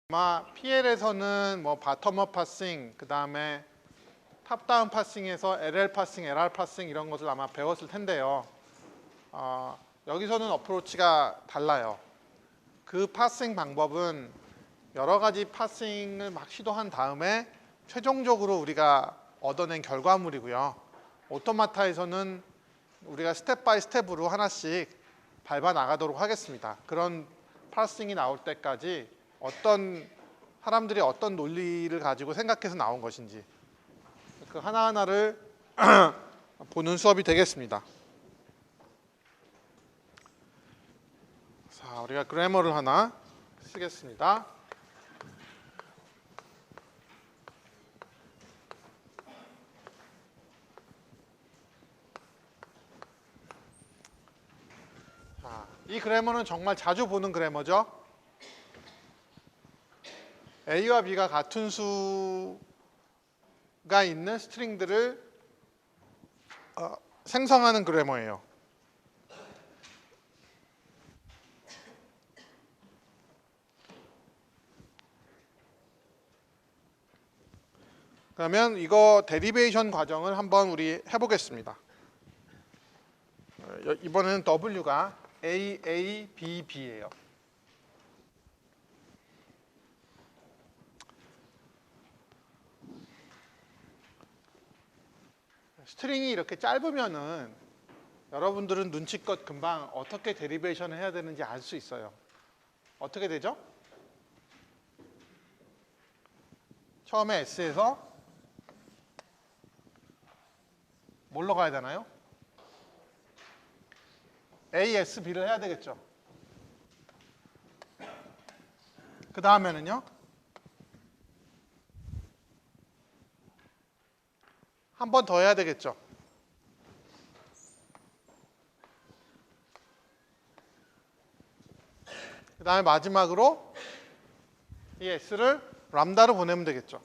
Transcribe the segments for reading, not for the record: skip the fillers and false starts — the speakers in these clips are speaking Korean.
아마 PL에서는 뭐 바텀업 파싱, 그 다음에 탑다운 파싱에서 LL 파싱, LR 파싱 이런 것을 아마 배웠을 텐데요. 여기서는 어프로치가 달라요. 그 파싱 방법은 여러 가지 파싱을 막 시도한 다음에 최종적으로 우리가 얻어낸 결과물이고요. 오토마타에서는 우리가 스텝 바이 스텝으로 하나씩 밟아 나가도록 하겠습니다. 그런 파싱이 나올 때까지 어떤 사람들이 어떤 논리를 가지고 생각해서 나온 것인지 그 하나하나를 보는 수업이 되겠습니다. 자, 우리가 그래머를 하나 쓰겠습니다. 자, 이 그래머는 정말 자주 보는 그래머죠. A와 B가 같은 수가 있는 스트링들을 생성하는 그래머예요. 그러면 이거 데리베이션 과정을 한번 우리 해보겠습니다. 이번에는 W가 A, A, B, B예요. 스트링이 이렇게 짧으면은 여러분들은 눈치껏 금방 어떻게 데리베이션을 해야 되는지 알 수 있어요. 어떻게 되죠? 처음에 S에서 뭘로 가야 되나요? A, S, B를 해야 되겠죠. 그 다음에는요? 한 번 더 해야 되겠죠. 그 다음에 마지막으로 이 S를 람다로 보내면 되겠죠.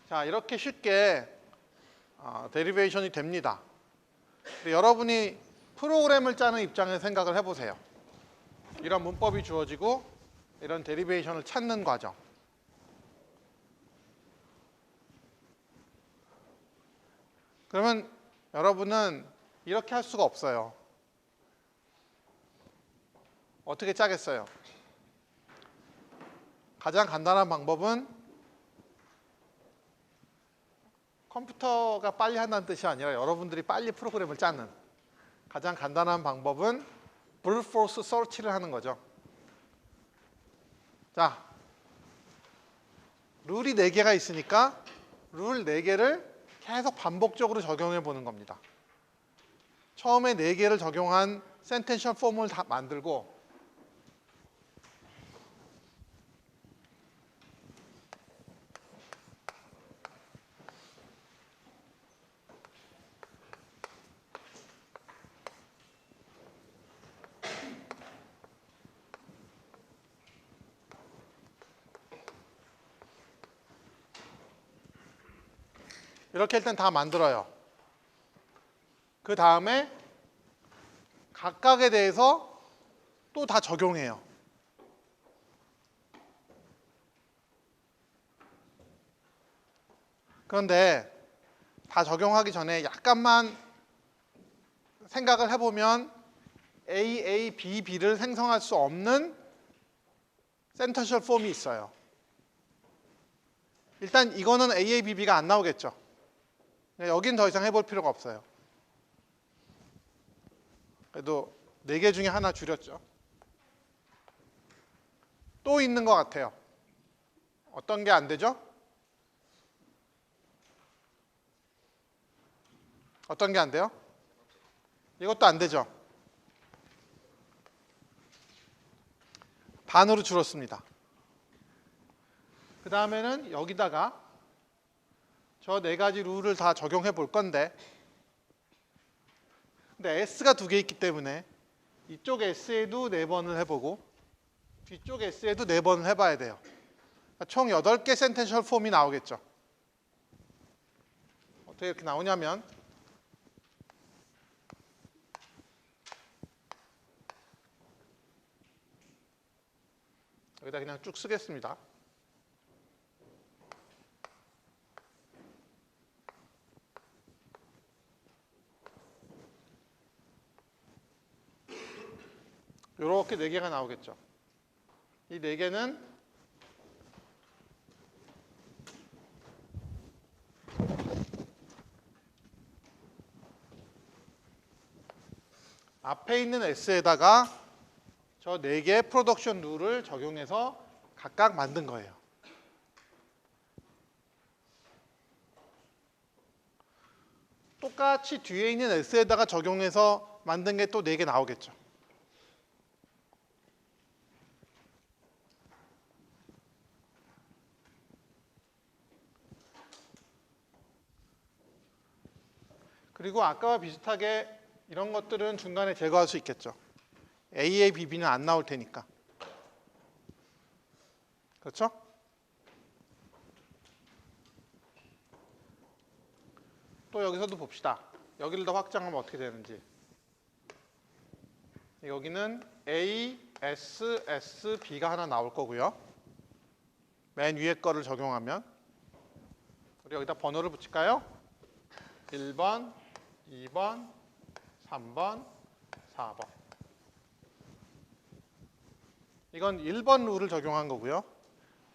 자, 이렇게 쉽게 데리베이션이 됩니다. 여러분이 프로그램을 짜는 입장에서 생각을 해보세요. 이런 문법이 주어지고 이런 데리베이션을 찾는 과정. 그러면 여러분은 이렇게 할 수가 없어요. 어떻게 짜겠어요? 가장 간단한 방법은 컴퓨터가 빨리 한다는 뜻이 아니라 여러분들이 빨리 프로그램을 짜는 가장 간단한 방법은 brute force search를 하는 거죠. 자, 룰이 4개가 있으니까 룰 4개를 계속 반복적으로 적용해 보는 겁니다. 처음에 4개를 적용한 센텐셜 폼을 다 만들고 이렇게 일단 다 만들어요. 그 다음에 각각에 대해서 또 다 적용해요. 그런데 다 적용하기 전에 약간만 생각을 해보면 A, A, B, B를 생성할 수 없는 센텐셜 폼이 있어요. 일단 이거는 A, A, B, B가 안 나오겠죠. 여긴 더 이상 해볼 필요가 없어요. 그래도 4개 중에 하나 줄였죠. 또 있는 것 같아요. 어떤 게 안 되죠? 어떤 게 안 돼요? 이것도 안 되죠. 반으로 줄었습니다. 그 다음에는 여기다가 저 4가지 룰을 다 적용해 볼 건데 근데 S가 2개 있기 때문에 이쪽 S에도 4번을 해보고 뒤쪽 S에도 4번을 해봐야 돼요. 그러니까 총 8개 센텐셜 폼이 나오겠죠. 어떻게 이렇게 나오냐면 여기다 그냥 쭉 쓰겠습니다. 이렇게 4개가 나오겠죠. 이 4개는 앞에 있는 S에다가 저 4개의 프로덕션 룰을 적용해서 각각 만든 거예요. 똑같이 뒤에 있는 S에다가 적용해서 만든 게 또 4개 나오겠죠. 그리고 아까와 비슷하게 이런 것들은 중간에 제거할 수 있겠죠. A, B, B는 안 나올 테니까. 그렇죠? 또 여기서도 봅시다. 여기를 더 확장하면 어떻게 되는지. 여기는 A, S, S, B가 하나 나올 거고요. 맨 위에 거를 적용하면 우리 여기다 번호를 붙일까요? 1번, 2번, 3번, 4번. 이건 1번 룰을 적용한 거고요.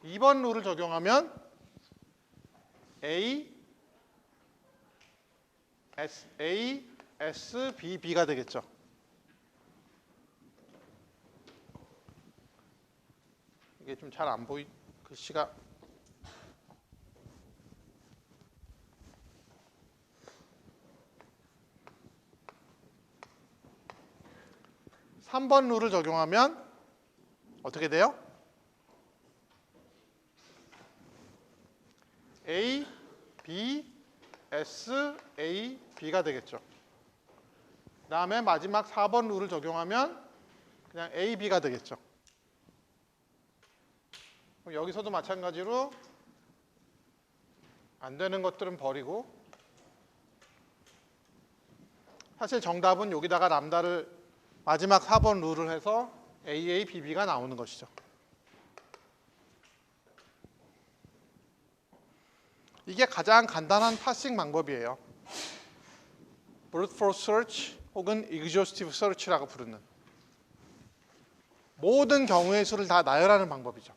2번 룰을 적용하면 A, S, B, B가 되겠죠. 이게 좀 잘 안 보이, 글씨가. (3번) 룰을 적용하면 어떻게 돼요? A, B, S, A, B가 되겠죠. 그 다음에 마지막 4번 룰을 적용하면 그냥 A, B가 되겠죠. 그럼 여기서도 마찬가지로 안 되는 것들은 버리고, 사실 정답은 여기다가 람다를 마지막 4번 룰을 해서 AA, BB가 나오는 것이죠. 이게 가장 간단한 파싱 방법이에요. brute force search 혹은 exhaustive search라고 부르는, 모든 경우의 수를 다 나열하는 방법이죠.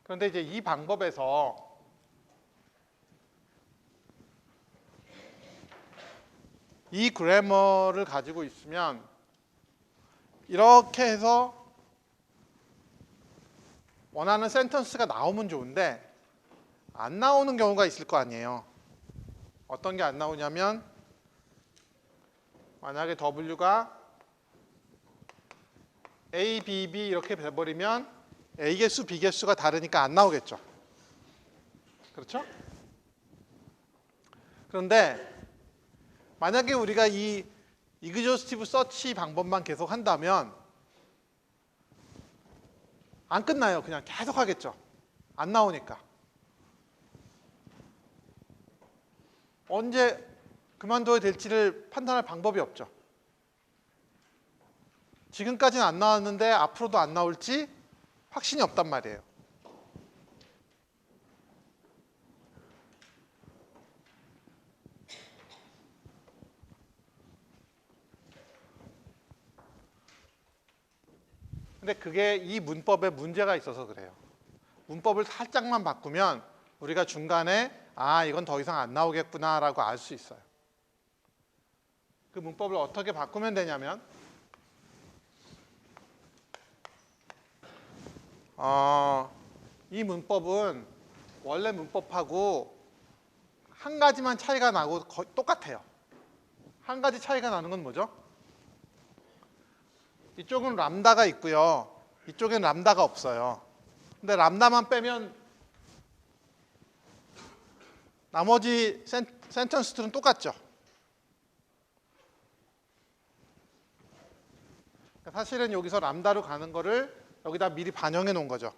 그런데 이제 이 방법에서 이 그래머를 가지고 있으면 이렇게 해서 원하는 센텐스가 나오면 좋은데 안 나오는 경우가 있을 거 아니에요. 어떤 게 안 나오냐면, 만약에 W가 A, B, B 이렇게 돼버리면 A 개수, B 개수가 다르니까 안 나오겠죠. 그렇죠? 그런데 만약에 우리가 이 exhaustive search 방법만 계속 한다면 안 끝나요. 그냥 계속 하겠죠. 안 나오니까. 언제 그만둬야 될지를 판단할 방법이 없죠. 지금까지는 안 나왔는데 앞으로도 안 나올지 확신이 없단 말이에요. 근데 그게 이 문법에 문제가 있어서 그래요. 문법을 살짝만 바꾸면 우리가 중간에 이건 더 이상 안 나오겠구나 라고 알 수 있어요. 그 문법을 어떻게 바꾸면 되냐면, 이 문법은 원래 문법하고 한 가지만 차이가 나고 거의 똑같아요. 한 가지 차이가 나는 건 뭐죠? 이쪽은 람다가 있고요. 이쪽엔 람다가 없어요. 근데 람다만 빼면 나머지 센텐스들은 똑같죠. 사실은 여기서 람다로 가는 거를 여기다 미리 반영해 놓은 거죠.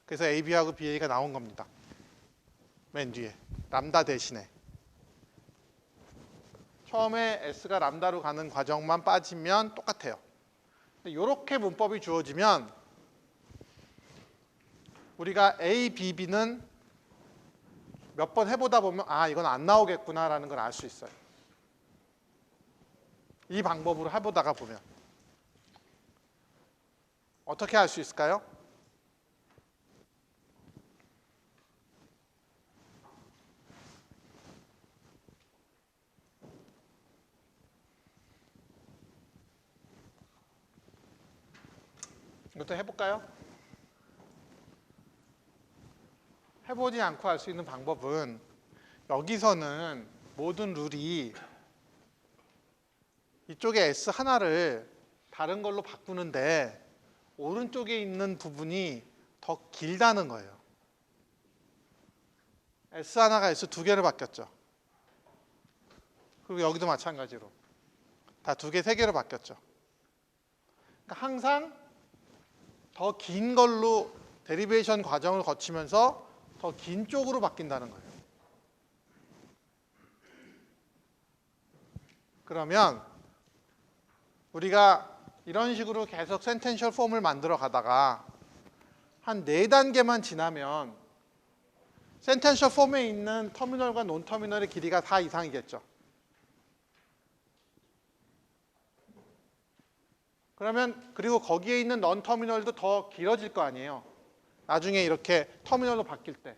그래서 AB하고 BA가 나온 겁니다. 맨 뒤에 람다 대신에. 처음에 S가 람다로 가는 과정만 빠지면 똑같아요. 이렇게 문법이 주어지면 우리가 A, B, B는 몇 번 해보다 보면 아 이건 안 나오겠구나라는 걸 알 수 있어요. 이 방법으로 해보다가 보면 어떻게 할 수 있을까요? 이것도 해볼까요? 해보지 않고 알 수 있는 방법은 여기서는 모든 룰이 이쪽에 S 하나를 다른 걸로 바꾸는데 오른쪽에 있는 부분이 더 길다는 거예요. S 하나가 S 두 개로 바뀌었죠. 그리고 여기도 마찬가지로 다 두 개, 세 개로 바뀌었죠. 그러니까 항상 더 긴 걸로 데리베이션 과정을 거치면서 더 긴 쪽으로 바뀐다는 거예요. 그러면 우리가 이런 식으로 계속 센텐셜 폼을 만들어 가다가 한 4단계만 지나면 센텐셜 폼에 있는 터미널과 논 터미널의 길이가 4 이상이겠죠. 그러면 그리고 거기에 있는 넌 터미널도 더 길어질 거 아니에요. 나중에 이렇게 터미널로 바뀔 때.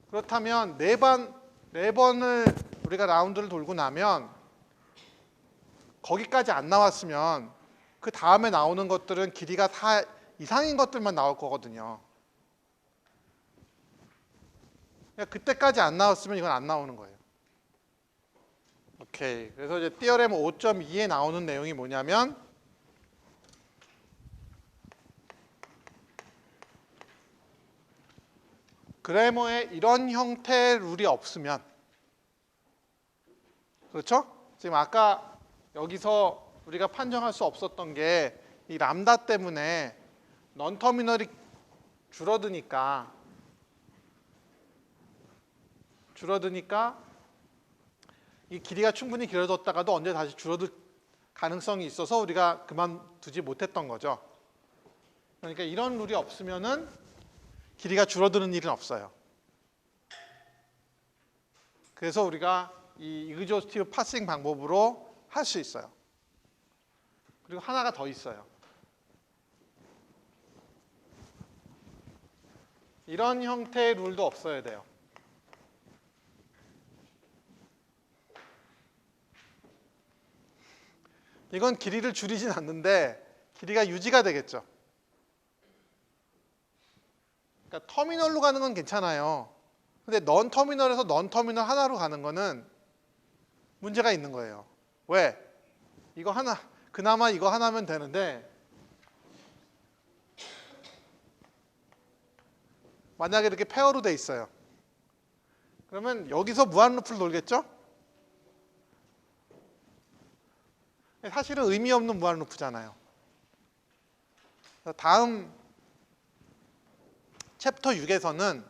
그렇다면 4번을 우리가 라운드를 돌고 나면 거기까지 안 나왔으면 그 다음에 나오는 것들은 길이가 4 이상인 것들만 나올 거거든요. 그때까지 안 나왔으면 이건 안 나오는 거예요. 오케이. 그래서 이제 티어렘 5.2에 나오는 내용이 뭐냐면 그래머에 이런 형태의 룰이 없으면, 그렇죠? 지금 아까 여기서 우리가 판정할 수 없었던 게 이 람다 때문에 넌 터미널이 줄어드니까 이 길이가 충분히 길어졌다가도 언제 다시 줄어들 가능성이 있어서 우리가 그만두지 못했던 거죠. 그러니까 이런 룰이 없으면은 길이가 줄어드는 일은 없어요. 그래서 우리가 이 이그조스티브 파싱 방법으로 할 수 있어요. 그리고 하나가 더 있어요. 이런 형태의 룰도 없어야 돼요. 이건 길이를 줄이진 않는데 길이가 유지가 되겠죠. 그러니까 터미널로 가는 건 괜찮아요. 근데 넌 터미널에서 넌 터미널 하나로 가는 거는 문제가 있는 거예요. 왜? 이거 하나, 그나마 이거 하나면 되는데 만약에 이렇게 페어로 돼 있어요. 그러면 여기서 무한 루프를 돌겠죠? 사실은 의미 없는 무한 루프잖아요. 다음 챕터 6에서는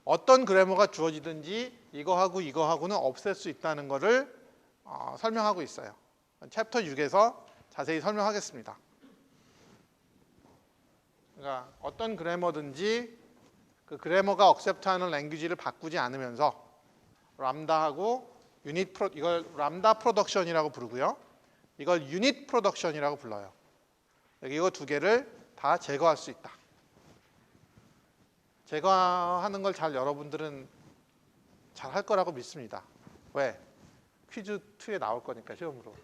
어떤 그래머가 주어지든지 이거하고는 없앨 수 있다는 것을 설명하고 있어요. 챕터 6에서 자세히 설명하겠습니다. 그러니까 어떤 그래머든지 그 그래머가 억셉트하는 랭귀지를 바꾸지 않으면서 람다하고 이걸 람다 프로덕션이라고 부르고요. 이걸 유닛 프로덕션이라고 불러요. 이거 두 개를 다 제거할 수 있다. 제거하는 걸 잘 여러분들은 잘 할 거라고 믿습니다. 왜? 퀴즈 2에 나올 거니까 시험으로.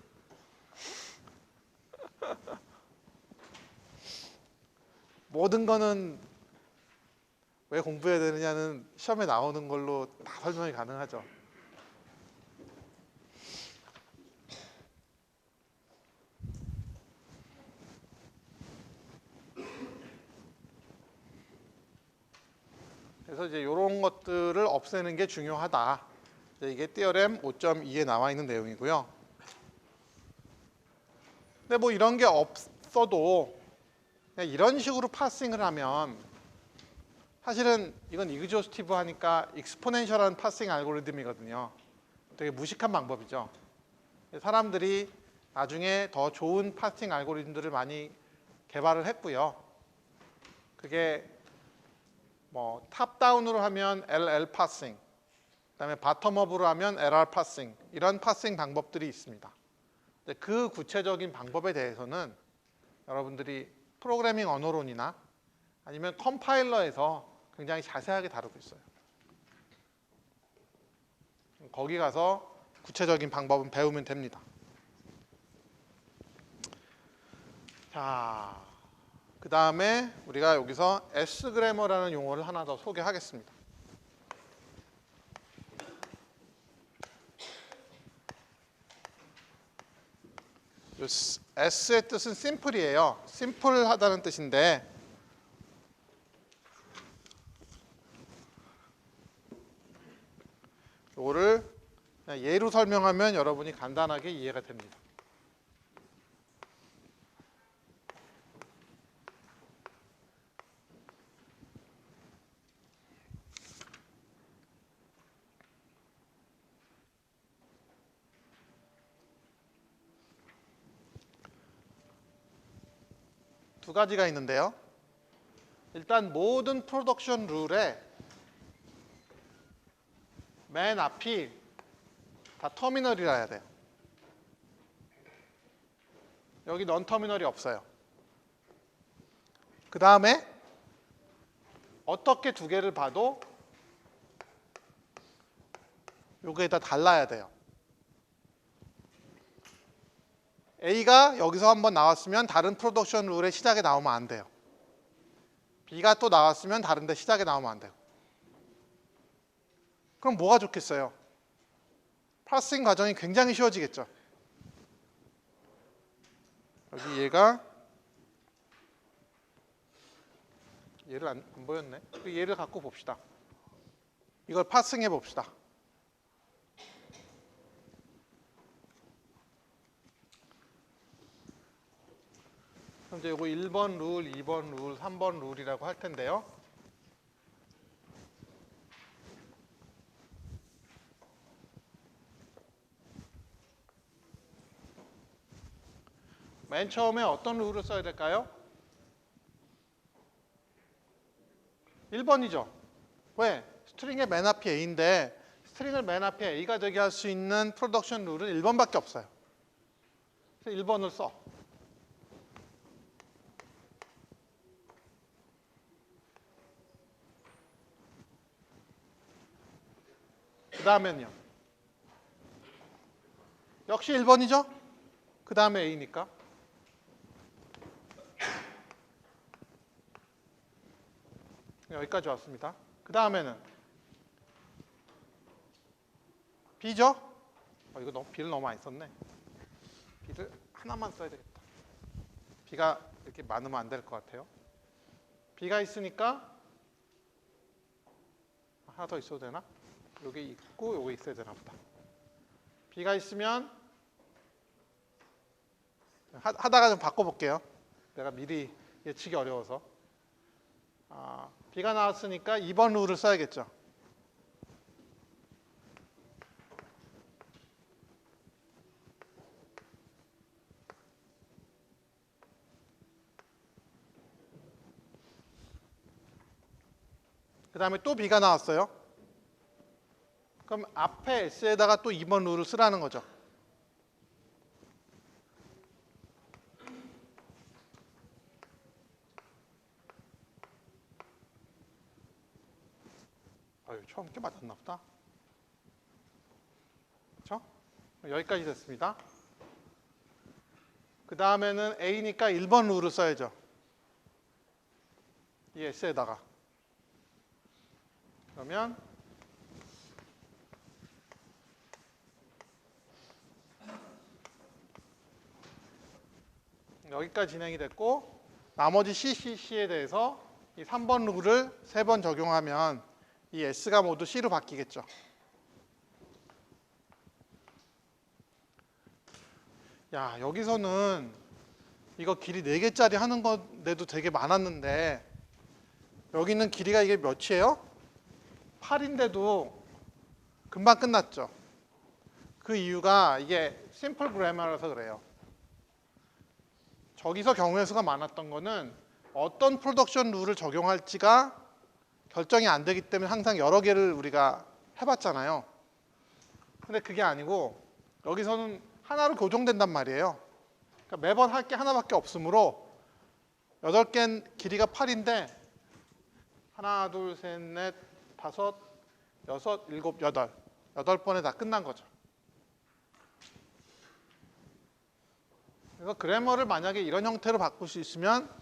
모든 거는 왜 공부해야 되느냐는 시험에 나오는 걸로 다 설명이 가능하죠. 그래서 이제 이런 것들을 없애는 게 중요하다. 이게 티어렘 5.2에 나와 있는 내용이고요. 근데 뭐 이런 게 없어도 그냥 이런 식으로 파싱을 하면 사실은 이건 이그조스티브 하니까 익스포넨셜한 파싱 알고리즘이거든요. 되게 무식한 방법이죠. 사람들이 나중에 더 좋은 파싱 알고리즘들을 많이 개발을 했고요. 그게 뭐 탑다운으로 하면 LL 파싱, 그다음에 바텀업으로 하면 LR 파싱, 이런 파싱 방법들이 있습니다. 근데 그 구체적인 방법에 대해서는 여러분들이 프로그래밍 언어론이나 아니면 컴파일러에서 굉장히 자세하게 다루고 있어요. 거기 가서 구체적인 방법은 배우면 됩니다. 자, 그 다음에 우리가 여기서 S그래머라는 용어를 하나 더 소개하겠습니다. S의 뜻은 simple이에요. 심플하다는 뜻인데 이거를 그냥 예로 설명하면 여러분이 간단하게 이해가 됩니다. 두 가지가 있는데요. 일단 모든 프로덕션 룰의 맨 앞이 다 터미널이라 해야 돼요. 여기 넌 터미널이 없어요. 그 다음에 어떻게 두 개를 봐도 요게 다 달라야 돼요. A가 여기서 한번 나왔으면 다른 프로덕션 룰의 시작에 나오면 안 돼요. B가 또 나왔으면 다른 데 시작에 나오면 안 돼요. 그럼 뭐가 좋겠어요? 파싱 과정이 굉장히 쉬워지겠죠. 여기 얘를 안 보였네. 얘를 갖고 봅시다. 이걸 파싱해 봅시다. 그럼 이제 이거 1번 룰, 2번 룰, 3번 룰이라고 할 텐데요. 맨 처음에 어떤 룰을 써야 될까요? 1번이죠. 왜? 스트링의 맨 앞이 A인데 스트링을 맨 앞에 A가 되게 할 수 있는 프로덕션 룰은 1번밖에 없어요. 그래서 1번을 써. 그 다음엔요. 역시 1번이죠? 그 다음에 A니까. 여기까지 왔습니다. 그 다음에는 B죠? 이거 B를 너무 많이 썼네. B를 하나만 써야 되겠다. B가 이렇게 많으면 안 될 것 같아요. B가 있으니까 하나 더 있어도 되나? 여기 있고 여기 있어야 되나 보다. B가 있으면 하다가 좀 바꿔볼게요. 내가 미리 예측이 어려워서. B가 나왔으니까 2번 룰을 써야겠죠. 그 다음에 또 B가 나왔어요. 그럼 앞에 S에다가 또 2번 룰을 쓰라는 거죠. 처음 게 맞았나 보다. 그렇죠? 여기까지 됐습니다. 그 다음에는 A니까 1번 룰을 써야죠. 이 S에다가. 그러면 여기까지 진행이 됐고 나머지 CCC에 대해서 이 3번 룰을 3번 적용하면 이 S가 모두 C로 바뀌겠죠. 야, 여기서는 이거 길이 4개짜리 하는 건데도 되게 많았는데 여기는 길이가 이게 몇이에요? 8인데도 금방 끝났죠. 그 이유가 이게 심플 그래머라서 그래요. 저기서 경우의 수가 많았던 거는 어떤 프로덕션 룰을 적용할지가 결정이 안 되기 때문에 항상 여러 개를 우리가 해봤잖아요. 근데 그게 아니고 여기서는 하나로 교정된단 말이에요. 그러니까 매번 할 게 하나밖에 없으므로 8개 길이가 8인데 하나, 둘, 셋, 넷, 다섯, 여섯, 일곱, 여덟. 8번에 다 끝난 거죠. 그래서 그래머를 만약에 이런 형태로 바꿀 수 있으면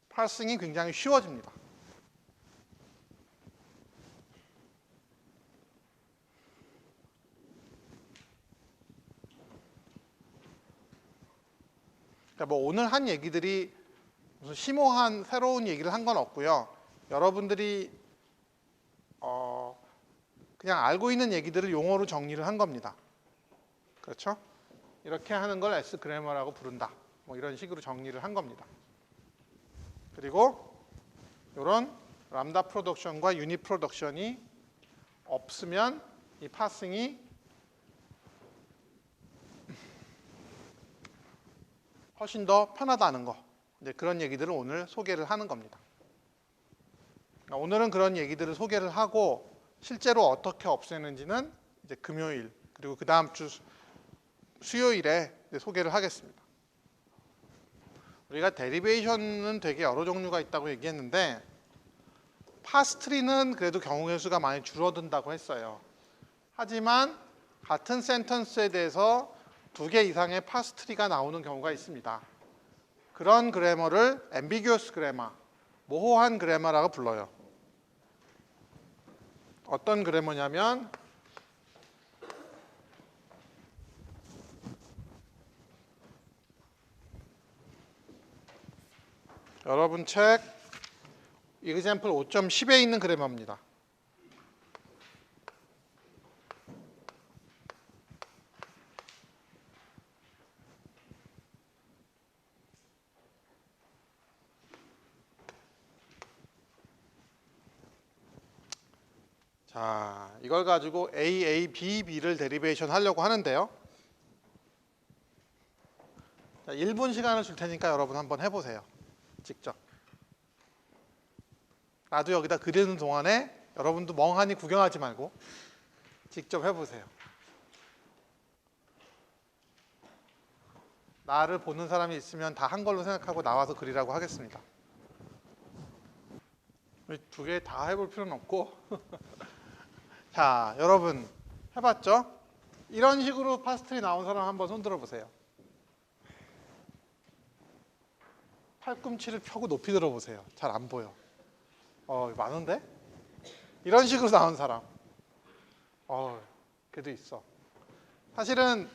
파싱이 굉장히 쉬워집니다. 그러니까 뭐 오늘 한 얘기들이 무슨 심오한 새로운 얘기를 한 건 없고요. 여러분들이 그냥 알고 있는 얘기들을 용어로 정리를 한 겁니다. 그렇죠? 이렇게 하는 걸 S 그래머라고 부른다. 뭐 이런 식으로 정리를 한 겁니다. 그리고 이런 람다 프로덕션과 유닛 프로덕션이 없으면 이 파싱이 훨씬 더 편하다는 거. 이제 그런 얘기들을 오늘 소개를 하는 겁니다. 오늘은 그런 얘기들을 소개를 하고 실제로 어떻게 없애는지는 이제 금요일 그리고 그 다음 주 수요일에 소개를 하겠습니다. 우리가 데리베이션은 되게 여러 종류가 있다고 얘기했는데 파스트리는 그래도 경우의 수가 많이 줄어든다고 했어요. 하지만 같은 센턴스에 대해서 2개 이상의 파스트리가 나오는 경우가 있습니다. 그런 그래머를 ambiguous 그래머, 모호한 그래머라고 불러요. 어떤 그래머냐면 여러분 책 example 5.10에 있는 그래머입니다. 자, 이걸 가지고 A, B, B를 데리베이션 하려고 하는데요. 자, 1분 시간을 줄 테니까 여러분 한번 해보세요. 직접. 나도 여기다 그리는 동안에 여러분도 멍하니 구경하지 말고 직접 해보세요. 나를 보는 사람이 있으면 다 한 걸로 생각하고 나와서 그리라고 하겠습니다. 2개 다 해볼 필요는 없고 자, 여러분 해봤죠? 이런 식으로 파스트리 나온 사람 한번 손 들어보세요. 팔꿈치를 펴고 높이 들어보세요. 잘 안 보여. 많은데? 이런 식으로 나온 사람. 그래도 있어. 사실은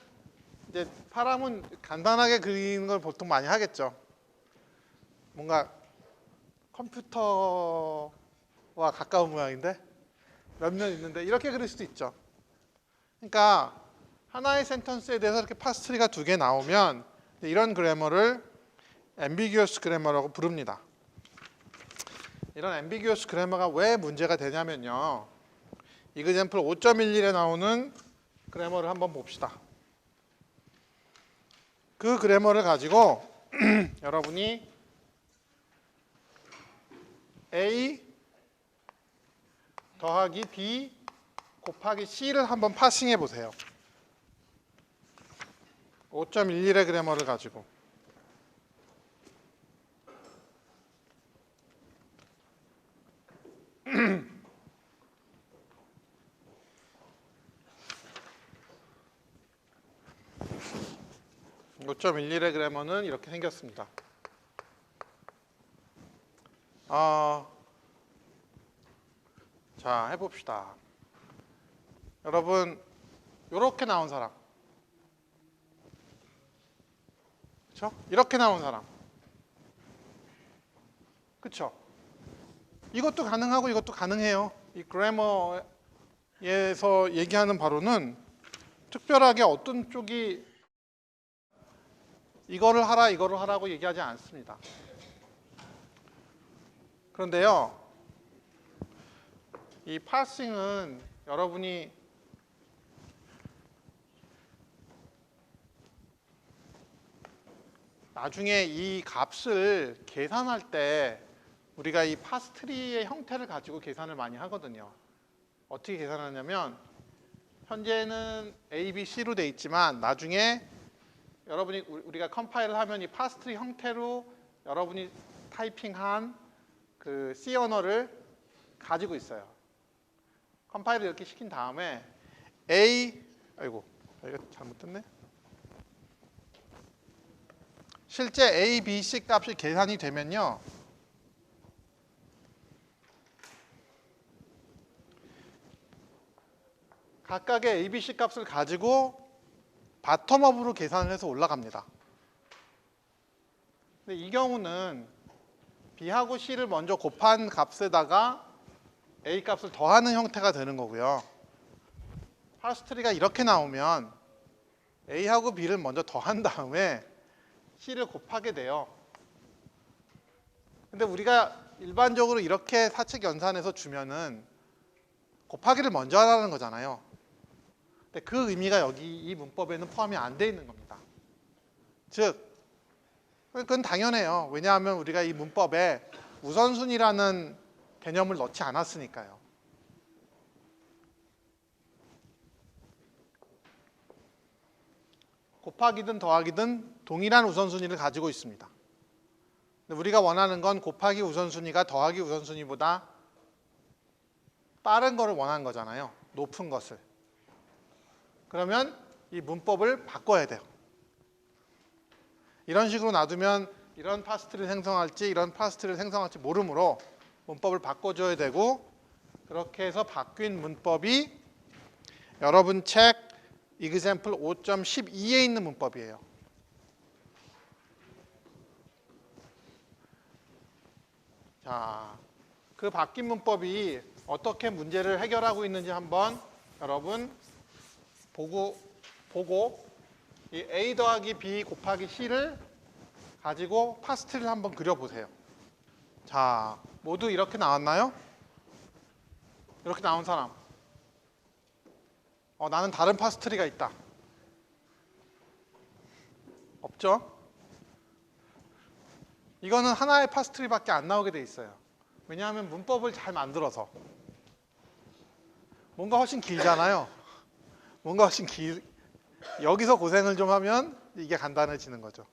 이제 사람은 간단하게 그리는 걸 보통 많이 하겠죠. 뭔가 컴퓨터와 가까운 모양인데 몇몇 있는데 이렇게 그릴 수도 있죠. 그러니까 하나의 센턴스에 대해서 이렇게 파스트리가 2개 나오면 이런 그래머를 ambiguous 그래머라고 부릅니다. 이런 ambiguous 그래머가 왜 문제가 되냐면요. example 5.11에 나오는 그래머를 한번 봅시다. 그 그래머를 가지고 여러분이 A 더하기 B 곱하기 C를 한번 파싱해 보세요. 5.11의 그래머를 가지고. (5.11의) 그래머는 이렇게 생겼습니다. 자, 해봅시다. 여러분, 이렇게 나온 사람, 그렇죠? 이렇게 나온 사람, 그렇죠? 이것도 가능하고 이것도 가능해요. 이 그래머에서 얘기하는 바로는 특별하게 어떤 쪽이 이거를 하라 이거를 하라고 얘기하지 않습니다. 그런데요, 이 파싱은 여러분이 나중에 이 값을 계산할 때 우리가 이 파스트리의 형태를 가지고 계산을 많이 하거든요. 어떻게 계산하냐면 현재는 A, B, C로 돼 있지만 나중에 여러분이 우리가 컴파일을 하면 이 파스트리 형태로 여러분이 타이핑한 그 C 언어를 가지고 있어요. 컴파일을 이렇게 시킨 다음에 아이고 이거 잘못됐네. 실제 A, B, C 값이 계산이 되면요. 각각의 A, B, C 값을 가지고 바텀업으로 계산을 해서 올라갑니다. 근데 이 경우는 B하고 C를 먼저 곱한 값에다가 A 값을 더하는 형태가 되는 거고요. 파스트리가 이렇게 나오면 A하고 B를 먼저 더한 다음에 C를 곱하게 돼요. 근데 우리가 일반적으로 이렇게 사칙 연산해서 주면은 곱하기를 먼저 하라는 거잖아요. 근데 그 의미가 여기 이 문법에는 포함이 안 돼 있는 겁니다. 즉, 그건 당연해요. 왜냐하면 우리가 이 문법에 우선순위라는 개념을 넣지 않았으니까요. 곱하기든 더하기든 동일한 우선순위를 가지고 있습니다. 근데 우리가 원하는 건 곱하기 우선순위가 더하기 우선순위보다 빠른 거를 원하는 거잖아요. 높은 것을. 그러면 이 문법을 바꿔야 돼요. 이런 식으로 놔두면 이런 파스트를 생성할지 이런 파스트를 생성할지 모르므로 문법을 바꿔줘야 되고, 그렇게 해서 바뀐 문법이 여러분 책 example 5.12에 있는 문법이에요. 자, 그 바뀐 문법이 어떻게 문제를 해결하고 있는지 한번 여러분 보고 이 A 더하기 B 곱하기 C를 가지고 파스트를 한번 그려보세요. 자, 모두 이렇게 나왔나요? 이렇게 나온 사람. 나는 다른 파스트리가 있다. 없죠? 이거는 하나의 파스트리밖에 안 나오게 돼 있어요. 왜냐하면 문법을 잘 만들어서. 뭔가 훨씬 길잖아요. 뭔가 훨씬 여기서 고생을 좀 하면 이게 간단해지는 거죠.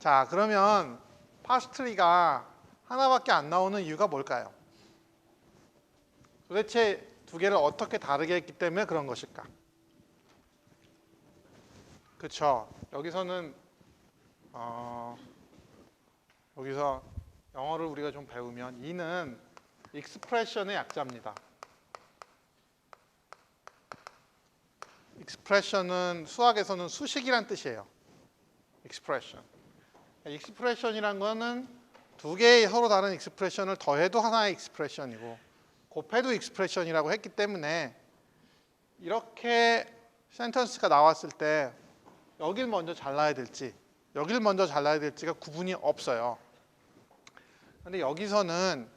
자, 그러면 파스트리가 하나밖에 안 나오는 이유가 뭘까요? 도대체 두 개를 어떻게 다르게 했기 때문에 그런 것일까? 그렇죠. 여기서는 여기서 영어를 우리가 좀 배우면 이는 익스프레션의 약자입니다. 익스프레션은 수학에서는 수식이란 뜻이에요. 익스프레션. 익스프레션이란 거는 두 개의 서로 다른 익스프레션을 더해도 하나의 익스프레션이고 곱해도 익스프레션이라고 했기 때문에 이렇게 센텐스가 나왔을 때 여길 먼저 잘라야 될지 여길 먼저 잘라야 될지가 구분이 없어요. 그런데 여기서는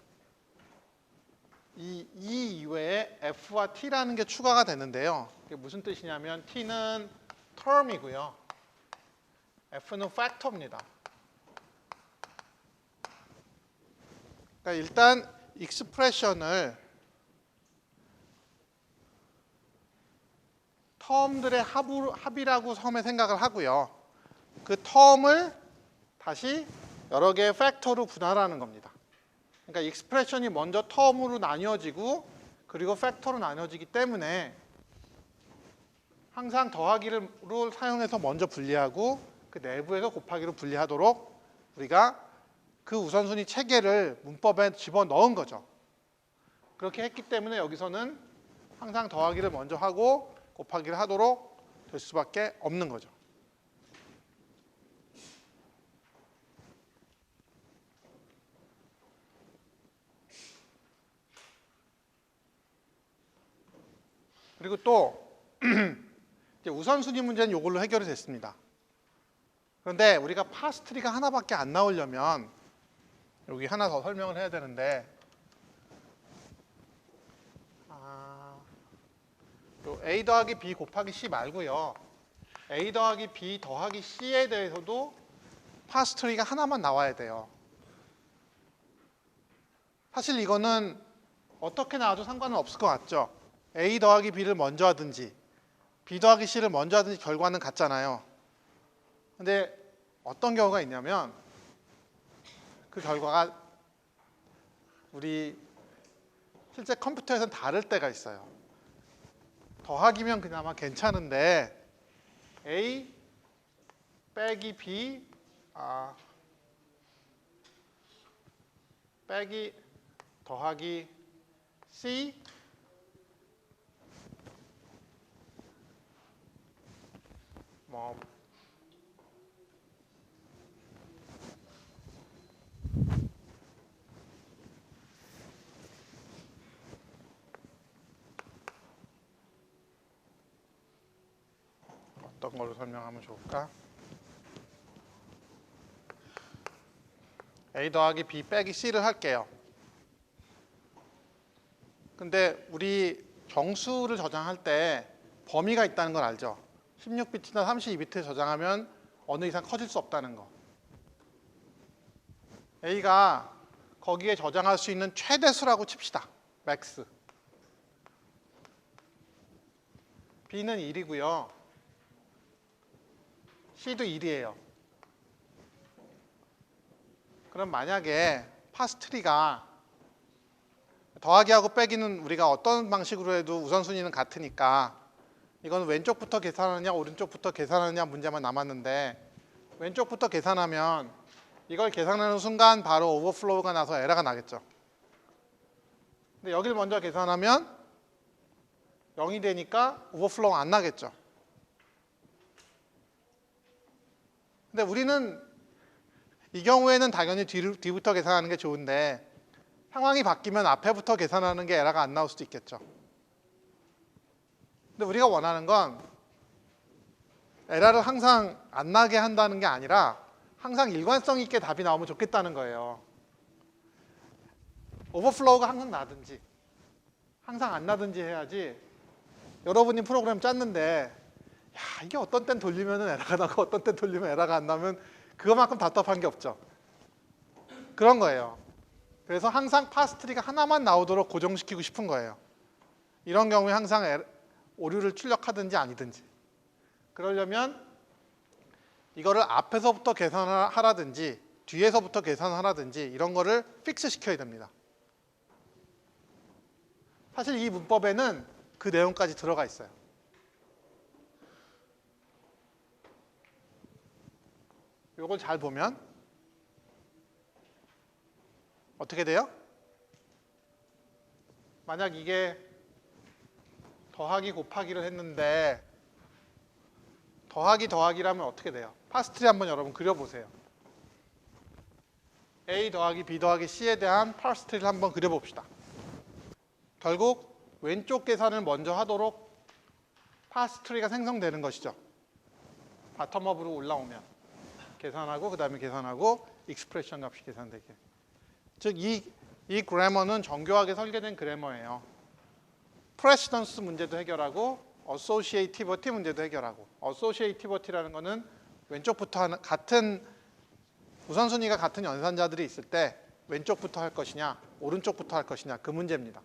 이 이외에 F와 T라는 게 추가가 되는데요. 이게 무슨 뜻이냐면 T는 term이고요. F는 factor입니다. 그러니까 일단 익스프레션을 텀들의 합이라고 처음에 생각을 하고요. 그 텀을 다시 여러 개의 팩터로 분할하는 겁니다. 그러니까 익스프레션이 먼저 텀으로 나뉘어지고 그리고 팩터로 나뉘어지기 때문에 항상 더하기를 사용해서 먼저 분리하고 그 내부에서 곱하기로 분리하도록 우리가 그 우선순위 체계를 문법에 집어넣은 거죠. 그렇게 했기 때문에 여기서는 항상 더하기를 먼저 하고 곱하기를 하도록 될 수밖에 없는 거죠. 그리고 또 이제 우선순위 문제는 이걸로 해결이 됐습니다. 그런데 우리가 파스트리가 하나밖에 안 나오려면 여기 하나 더 설명을 해야 되는데 A 더하기 B 곱하기 C 말고요. A 더하기 B 더하기 C에 대해서도 파스트리가 하나만 나와야 돼요. 사실 이거는 어떻게 나와도 상관은 없을 것 같죠. A 더하기 B를 먼저 하든지 B 더하기 C를 먼저 하든지 결과는 같잖아요. 근데 어떤 경우가 있냐면 그 결과가 우리 실제 컴퓨터에서는 다를 때가 있어요. 더하기면 그나마 괜찮은데 A 빼기 B 빼기 더하기 C 뭐 어떤 걸로 설명하면 좋을까? A 더하기 B 빼기 C를 할게요. 근데 우리 정수를 저장할 때 범위가 있다는 걸 알죠? 16비트나 32비트 저장하면 어느 이상 커질 수 없다는 거. A가 거기에 저장할 수 있는 최대수라고 칩시다. 맥스. B는 1이고요. C도 1이에요. 그럼 만약에 파스트리가 더하기하고 빼기는 우리가 어떤 방식으로 해도 우선순위는 같으니까 이건 왼쪽부터 계산하느냐 오른쪽부터 계산하느냐 문제만 남았는데 왼쪽부터 계산하면 이걸 계산하는 순간 바로 오버플로우가 나서 에러가 나겠죠. 근데 여기를 먼저 계산하면 0이 되니까 오버플로우가 안 나겠죠. 근데 우리는 이 경우에는 당연히 뒤부터 계산하는 게 좋은데 상황이 바뀌면 앞에부터 계산하는 게 에러가 안 나올 수도 있겠죠. 근데 우리가 원하는 건 에러를 항상 안 나게 한다는 게 아니라 항상 일관성 있게 답이 나오면 좋겠다는 거예요. 오버플로우가 항상 나든지 항상 안 나든지 해야지. 여러분이 프로그램 짰는데 야, 이게 어떤 땐 돌리면 에러가 나고 어떤 땐 돌리면 에러가 안 나면 그거만큼 답답한 게 없죠. 그런 거예요. 그래서 항상 파스트리가 하나만 나오도록 고정시키고 싶은 거예요. 이런 경우에 항상 오류를 출력하든지 아니든지. 그러려면 이거를 앞에서부터 계산하라든지 뒤에서부터 계산하라든지 이런 거를 픽스 시켜야 됩니다. 사실 이 문법에는 그 내용까지 들어가 있어요. 이걸 잘 보면 어떻게 돼요? 만약 이게 더하기 곱하기를 했는데 더하기라면 어떻게 돼요? 파스트리 한번 여러분 그려보세요. A 더하기 B 더하기 C에 대한 파스트리를 한번 그려봅시다. 결국 왼쪽 계산을 먼저 하도록 파스트리가 생성되는 것이죠. 바텀업으로 올라오면 계산하고 그 다음에 계산하고 익스프레션 값이 계산되게. 즉 이 그래머는 정교하게 설계된 그래머예요. 프레시던스 문제도 해결하고 어소시에이티버티 문제도 해결하고. 어소시에이티버티라는 거는 왼쪽부터 하는 같은 우선순위가 같은 연산자들이 있을 때 왼쪽부터 할 것이냐 오른쪽부터 할 것이냐 그 문제입니다.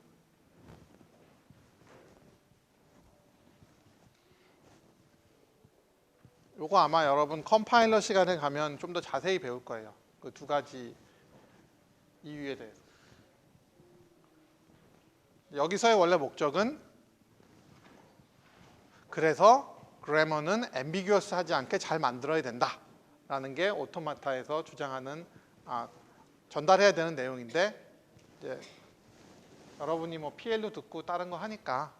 요거 아마 여러분 컴파일러 시간에 가면 좀 더 자세히 배울 거예요. 그 두 가지 이유에 대해서. 여기서의 원래 목적은 그래서 그래머는 앰비규어스하지 않게 잘 만들어야 된다라는 게 오토마타에서 주장하는 전달해야 되는 내용인데 이제 여러분이 뭐 PL도 듣고 다른 거 하니까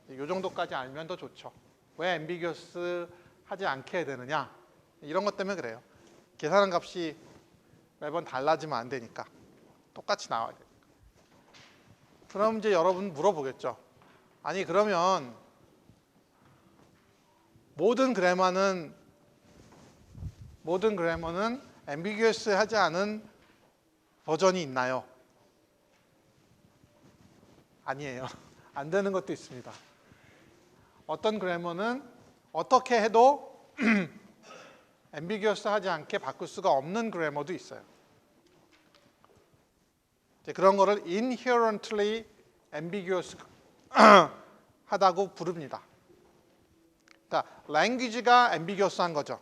이 정도까지 알면 더 좋죠. 왜 앰비규어스 하지 않게 해야 되느냐 이런 것 때문에 그래요. 계산한 값이 매번 달라지면 안 되니까 똑같이 나와야 돼요. 그럼 이제 여러분 물어보겠죠. 아니 그러면 모든 그래머는 앰비규어스 하지 않은 버전이 있나요? 아니에요. 안 되는 것도 있습니다. 어떤 그래머는 어떻게 해도 앰비규어스하지 않게 바꿀 수가 없는 그래머도 있어요. 이제 그런 거를 inherently ambiguous 하다고 부릅니다. 그러니까 language가 ambiguous한 거죠.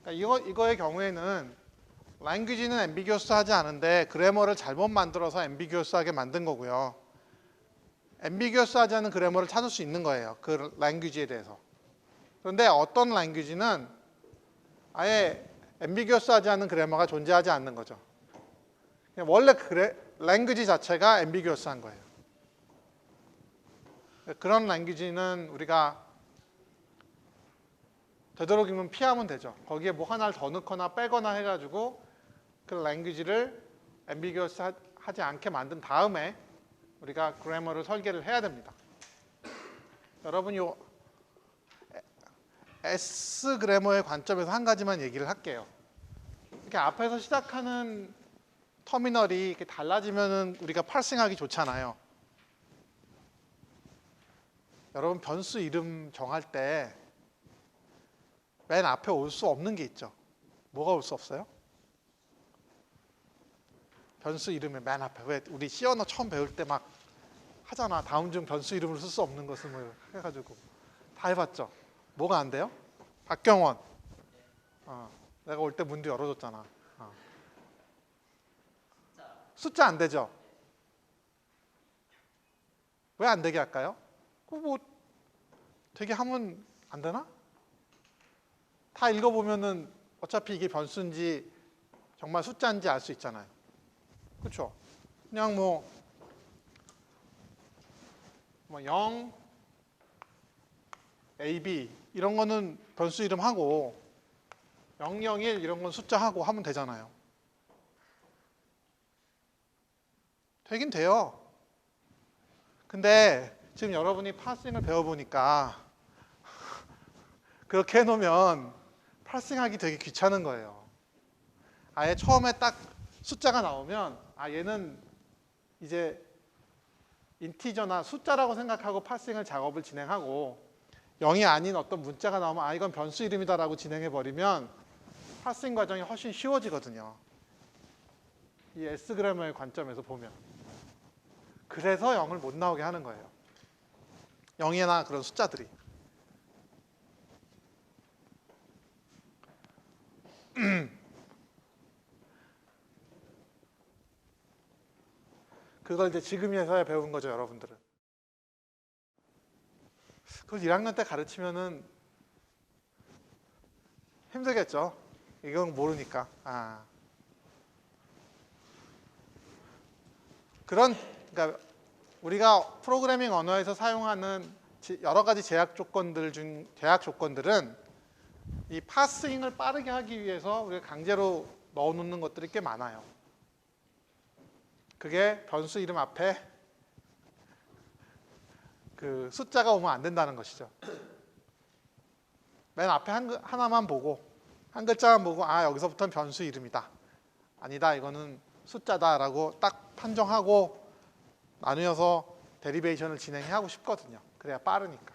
그러니까 이거의 경우에는 language는 ambiguous하지 않은데 그래머를 잘못 만들어서 ambiguous하게 만든 거고요. ambiguous하지 않은 그래머를 찾을 수 있는 거예요. 그 language에 대해서. 그런데 어떤 language는 아예 ambiguous하지 않은 그래머가 존재하지 않는 거죠. 원래 language 자체가 ambiguous한 거예요. 그런 language는 우리가 되도록이면 피하면 되죠. 거기에 뭐 하나를 더 넣거나 빼거나 해가지고 그 language를 ambiguous 하지 않게 만든 다음에 우리가 그래머를 설계를 해야 됩니다. 여러분 요 S 그래머의 관점에서 한 가지만 얘기를 할게요. 이렇게 앞에서 시작하는 터미널이 이렇게 달라지면은 우리가 파싱하기 좋잖아요. 여러분 변수 이름 정할 때 맨 앞에 올 수 없는 게 있죠. 뭐가 올 수 없어요? 변수 이름의 맨 앞에. 왜 우리 C 언어 처음 배울 때 막 하잖아. 다음 중 변수 이름을 쓸 수 없는 것은 뭐 해가지고 다 해봤죠. 뭐가 안 돼요? 박경원. 내가 올 때 문도 열어줬잖아. 숫자 안 되죠? 왜 안 되게 할까요? 뭐 되게 하면 안 되나? 다 읽어보면은 어차피 이게 변수인지 정말 숫자인지 알 수 있잖아요. 그렇죠? 그냥 뭐 0, AB 이런 거는 변수 이름하고 001 이런 건 숫자하고 하면 되잖아요. 되긴 돼요. 근데 지금 여러분이 파싱을 배워보니까 그렇게 해놓으면 파싱하기 되게 귀찮은 거예요. 아예 처음에 딱 숫자가 나오면 얘는 이제 인티저나 숫자라고 생각하고 파싱을 작업을 진행하고 0이 아닌 어떤 문자가 나오면 이건 변수 이름이다라고 진행해버리면 파싱 과정이 훨씬 쉬워지거든요. 이 S 그래머의 관점에서 보면. 그래서 0을 못 나오게 하는 거예요. 0이나 그런 숫자들이. 그걸 이제 지금에서야 배운 거죠, 여러분들은. 그걸 1학년 때 가르치면은 힘들겠죠. 이건 모르니까. 그러니까 우리가 프로그래밍 언어에서 사용하는 여러 가지 제약 조건들은 이 파싱을 빠르게 하기 위해서 우리가 강제로 넣어놓는 것들이 꽤 많아요. 그게 변수 이름 앞에 그 숫자가 오면 안 된다는 것이죠. 맨 앞에 하나만 보고 한 글자만 보고 여기서부터는 변수 이름이다. 아니다, 이거는 숫자다라고 딱 판정하고 나누어서 데리베이션을 진행하고 싶거든요. 그래야 빠르니까.